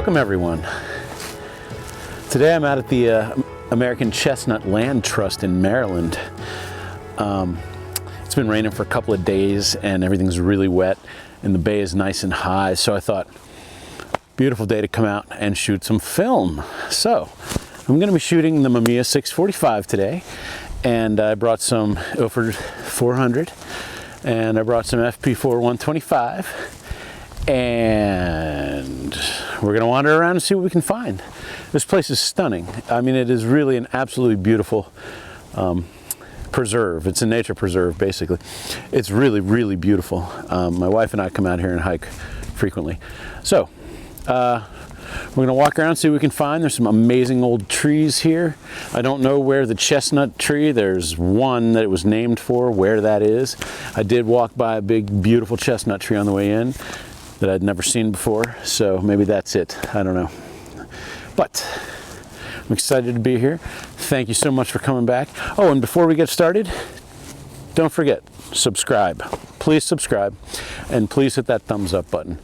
Welcome everyone. Today I'm out at the American Chestnut Land Trust in Maryland. It's been raining for a couple of days and everything's really wet and the bay is nice and high, so I thought, beautiful day to come out and shoot some film. So I'm going to be shooting the Mamiya 645 today, and I brought some Ilford 400 and I brought some FP4 125, and we're gonna wander around and see what we can find. This place is stunning. I mean, it is really an absolutely beautiful preserve. It's a nature preserve, basically. It's really, really beautiful. My wife and I come out here and hike frequently. So we're gonna walk around, see what we can find. There's some amazing old trees here. I don't know where the chestnut tree, there's one that it was named for, where that is. I did walk by a big, beautiful chestnut tree on the way in that I'd never seen before, so maybe that's it. I don't know. But I'm excited to be here. Thank you so much for coming back. Oh, and before we get started, don't forget, subscribe. Please subscribe, and please hit that thumbs up button.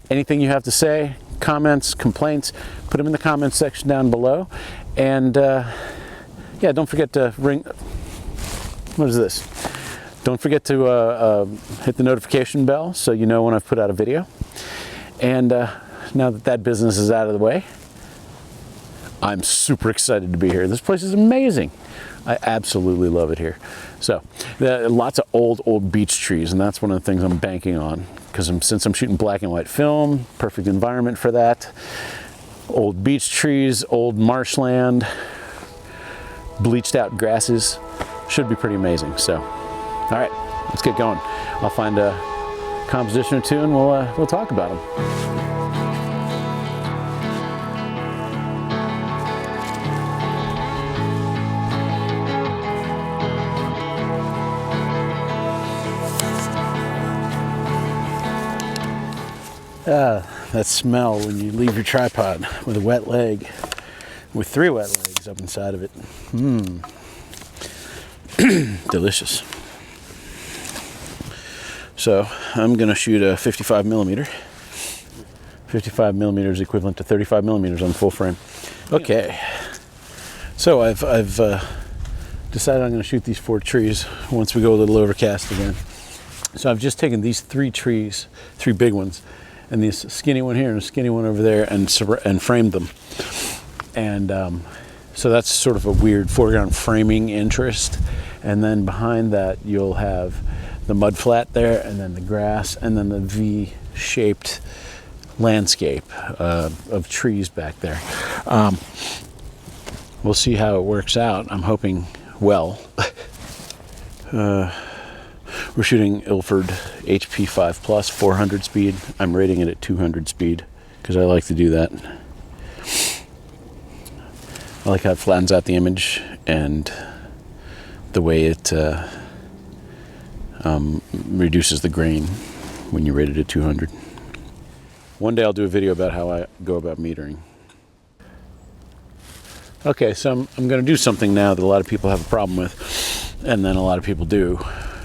Anything you have to say, comments, complaints, put them in the comments section down below. And yeah, don't forget to ring, what is this? Don't forget to hit the notification bell so you know when I've put out a video. And now that that business is out of the way, I'm super excited to be here. This place is amazing. I absolutely love it here. So lots of old beech trees, and that's one of the things I'm banking on, because since I'm shooting black and white film, perfect environment for that. Old beech trees, old marshland, bleached out grasses, should be pretty amazing. So all right, let's get going. I'll find a composition or two and we'll talk about them. That smell when you leave your tripod with a wet leg, with 3 wet legs up inside of it. Delicious. So I'm gonna shoot a 55 millimeter. 55 millimeters equivalent to 35 millimeters on the full frame. Okay. So I've decided I'm gonna shoot these 4 trees once we go a little overcast again. So I've just taken these 3 trees, 3 big ones, and this skinny one here and a skinny one over there, and framed them. And so that's sort of a weird foreground framing interest. And then behind that you'll have the mud flat there, and then the grass, and then the V-shaped landscape of trees back there. We'll see how it works out. I'm hoping well. We're shooting Ilford HP5 Plus 400 speed. I'm rating it at 200 speed because I like to do that. I like how it flattens out the image and the way it reduces the grain when you rate it at 200. One day I'll do a video about how I go about metering. Okay, so I'm going to do something now that a lot of people have a problem with, and then a lot of people do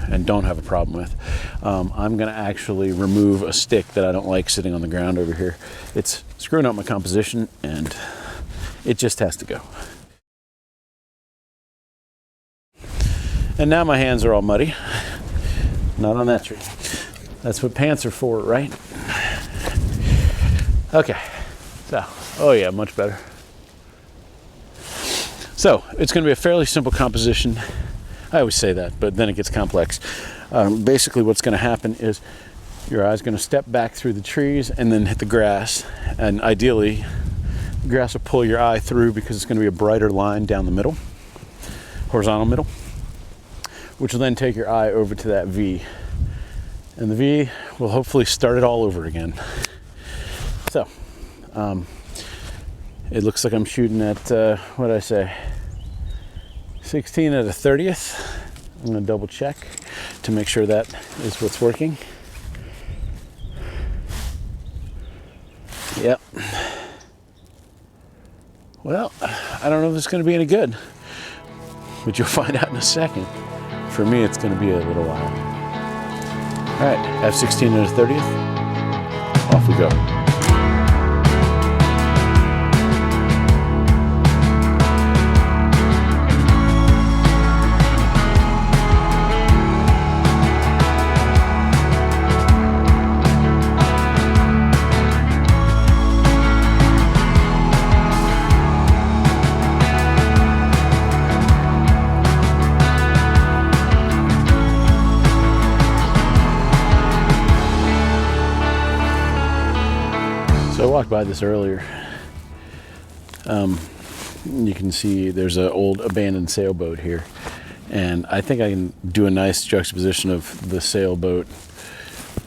and don't have a problem with. I'm going to actually remove a stick that I don't like sitting on the ground over here. It's screwing up my composition and it just has to go. And now my hands are all muddy. Not on that tree. That's what pants are for, right? Okay, so, oh yeah, much better. So, it's gonna be a fairly simple composition. I always say that, but then it gets complex. Basically what's gonna happen is your eye's gonna step back through the trees and then hit the grass. And ideally, the grass will pull your eye through because it's gonna be a brighter line down the middle, horizontal middle, which will then take your eye over to that V. And the V will hopefully start it all over again. So, it looks like I'm shooting at, what did I say? 16 at a 30th. I'm gonna double check to make sure that is what's working. Yep. Well, I don't know if it's gonna be any good, but you'll find out in a second. For me, it's gonna be a little while. All right, F16 at a 30th. Off we go. walked by this earlier. You can see there's an old abandoned sailboat here. And I think I can do a nice juxtaposition of the sailboat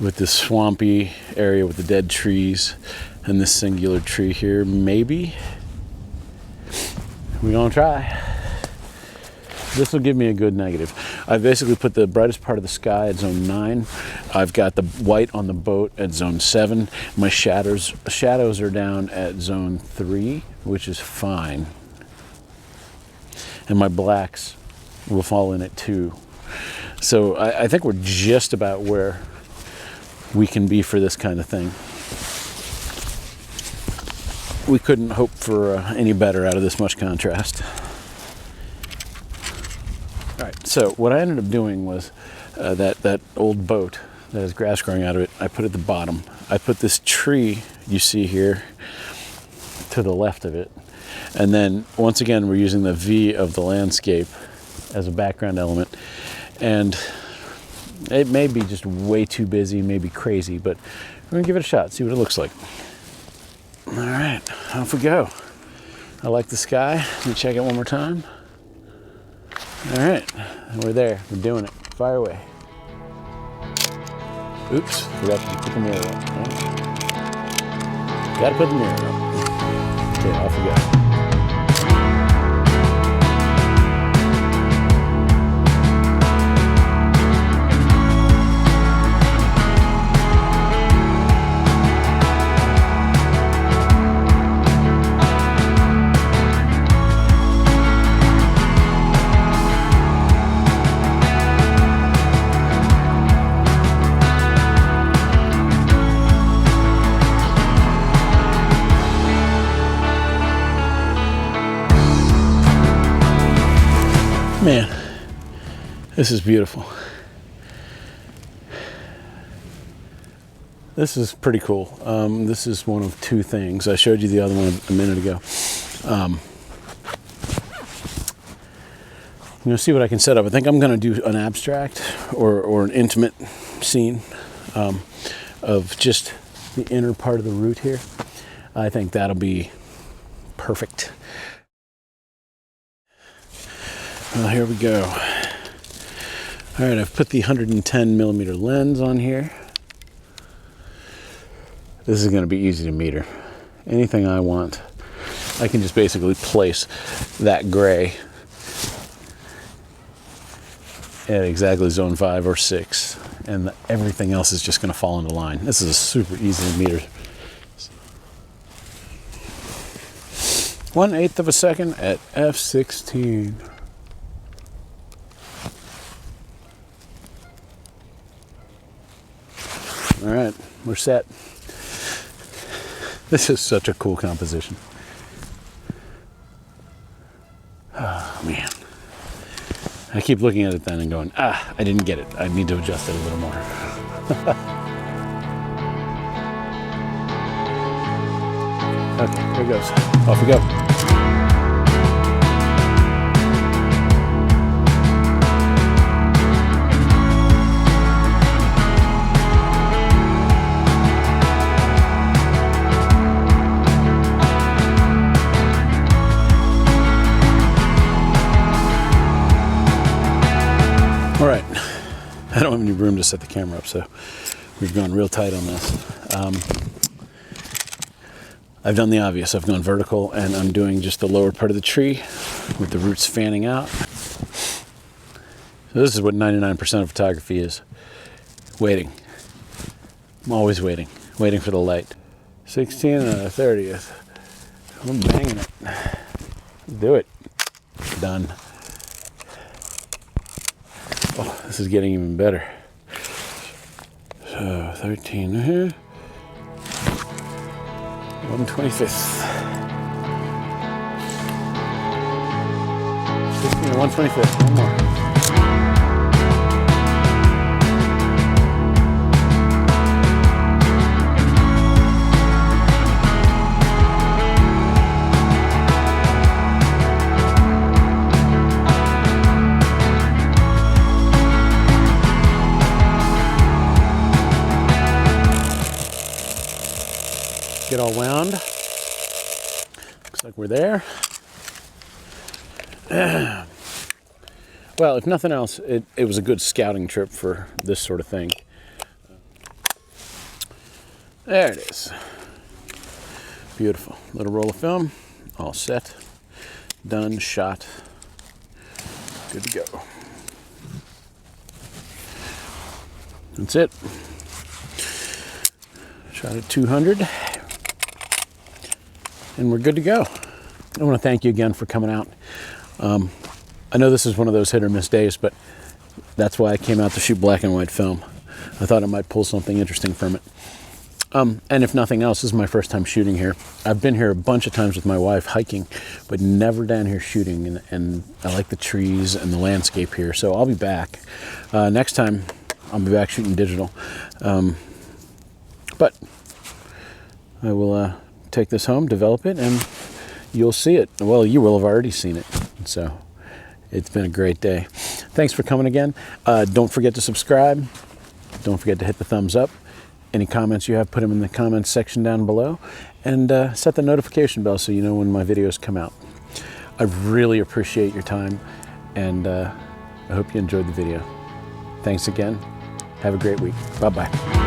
with this swampy area with the dead trees and this singular tree here. Maybe. We're gonna try. This will give me a good negative. I basically put the brightest part of the sky at zone 9. I've got the white on the boat at zone 7. My shadows are down at zone 3, which is fine. And my blacks will fall in at 2. So I think we're just about where we can be for this kind of thing. We couldn't hope for any better out of this much contrast. All right, so what I ended up doing was that old boat that has grass growing out of it, I put at the bottom. I put this tree you see here to the left of it. And then once again, we're using the V of the landscape as a background element. And it may be just way too busy, maybe crazy, but we're gonna give it a shot, see what it looks like. All right, off we go. I like the sky. Let me check it one more time. All right, we're there, we're doing it. Fire away. Oops, forgot to put the mirror up. Gotta put the mirror up. Okay, off we go. Man, this is beautiful. This is pretty cool. This is one of two things. I showed you the other one a minute ago. I'm gonna see what I can set up. I think I'm gonna do an abstract or an intimate scene of just the inner part of the route here. I think that'll be perfect. Well, here we go. All right, I've put the 110 millimeter lens on here. This is going to be easy to meter. Anything I want, I can just basically place that gray at exactly zone 5 or 6, and everything else is just going to fall into line. This is a super easy to meter. 1/8 of a second at f/16. All right, we're set. This is such a cool composition. Oh, man. I keep looking at it then and going, I didn't get it. I need to adjust it a little more. Okay, here it goes. Off we go. All right, I don't have any room to set the camera up, so we've gone real tight on this. I've done the obvious. I've gone vertical, and I'm doing just the lower part of the tree with the roots fanning out. So this is what 99% of photography is. Waiting. I'm always waiting for the light. 16 and a 30th. I'm banging it. Do it. Done. Oh, this is getting even better. So 13 here. 1/25. 16 and 1/25. One more. get all wound. Looks like we're there. Well, if nothing else, it was a good scouting trip for this sort of thing. There it is. Beautiful. Little roll of film, all set, done, shot, good to go. That's it. Shot at 200, and we're good to go. I want to thank you again for coming out. I know this is one of those hit or miss days, but that's why I came out to shoot black and white film. I thought I might pull something interesting from it. And if nothing else, this is my first time shooting here. I've been here a bunch of times with my wife hiking, but never down here shooting. And I like the trees and the landscape here, so I'll be back. Next time, I'll be back shooting digital. But I will take this home, develop it, and you'll see it. Well, you will have already seen it. So it's been a great day. Thanks for coming again. Don't forget to subscribe. Don't forget to hit the thumbs up. Any comments you have, put them in the comments section down below, and set the notification bell so you know when my videos come out. I really appreciate your time, and I hope you enjoyed the video. Thanks again. Have a great week. Bye-bye.